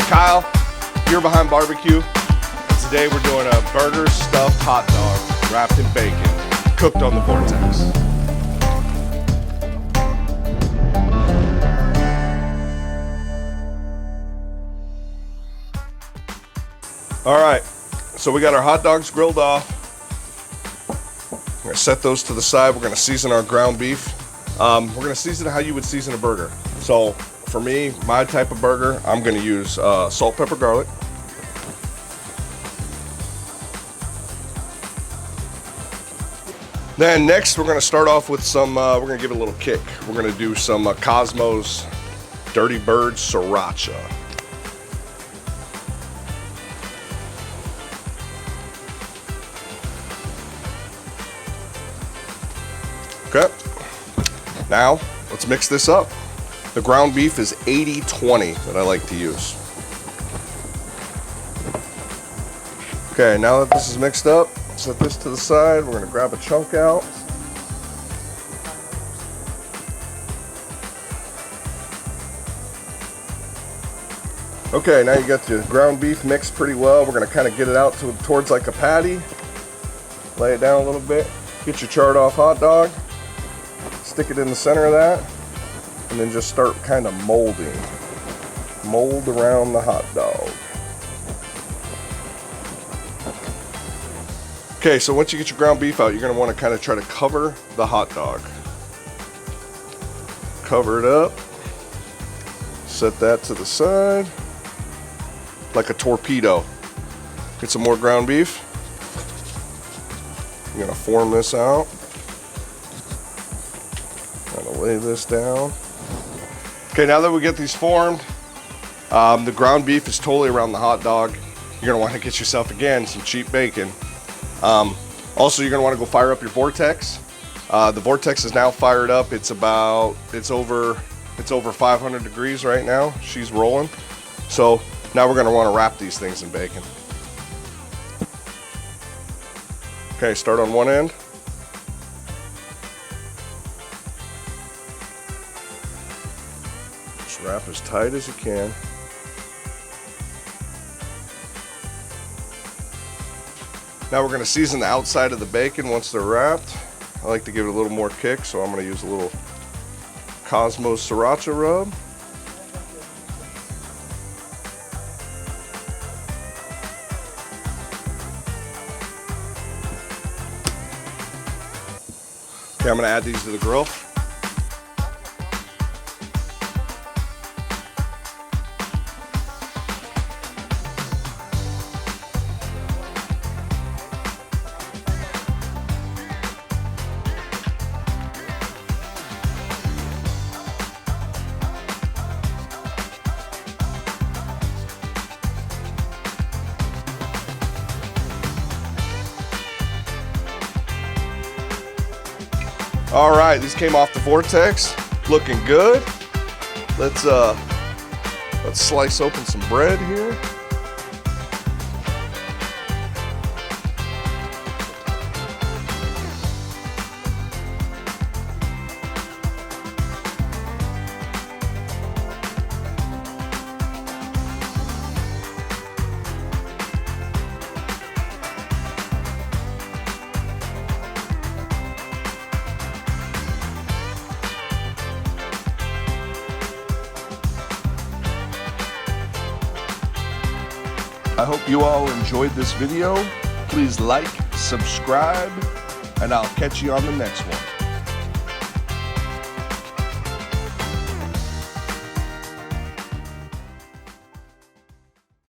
Kyle, You're Behind BBQ. And today we're doing a burger stuffed hot dog wrapped in bacon, cooked on the Vortex. All right, so we got our hot dogs grilled off. We're gonna set those to the side. We're gonna season our ground beef. We're gonna season it how you would season a burger. So for me, my type of burger, I'm gonna use salt, pepper, garlic. Then next, we're gonna start off with some, we're gonna give it a little kick. We're gonna do some Cosmo's Dirty Bird Sriracha. Okay, now let's mix this up. The ground beef is 80-20 that I like to use. Okay, now that this is mixed up, set this to the side. We're gonna grab a chunk out. Okay, now you got the ground beef mixed pretty well. We're gonna kind of get it out towards like a patty. Lay it down a little bit. Get your charred off hot dog. Stick it in the center of that. And then just start kind of molding. Mold around the hot dog. Okay, so once you get your ground beef out, you're gonna wanna kind of try to cover the hot dog. Cover it up. Set that to the side. Like a torpedo. Get some more ground beef. I'm gonna form this out. Gotta lay this down. Okay, now that we get these formed, the ground beef is totally around the hot dog. You're gonna wanna get yourself, again, some cheap bacon. Also, you're gonna wanna go fire up your Vortex. The Vortex is now fired up. It's over 500 degrees right now. She's rolling. So now we're gonna wanna wrap these things in bacon. Okay, start on one end. Just wrap as tight as you can. Now we're gonna season the outside of the bacon once they're wrapped. I like to give it a little more kick, so I'm gonna use a little Cosmo's Sriracha rub. Okay, I'm gonna add these to the grill. All right, these came off the Vortex, looking good. Let's slice open some bread here. I hope you all enjoyed this video. Please like, subscribe, and I'll catch you on the next one.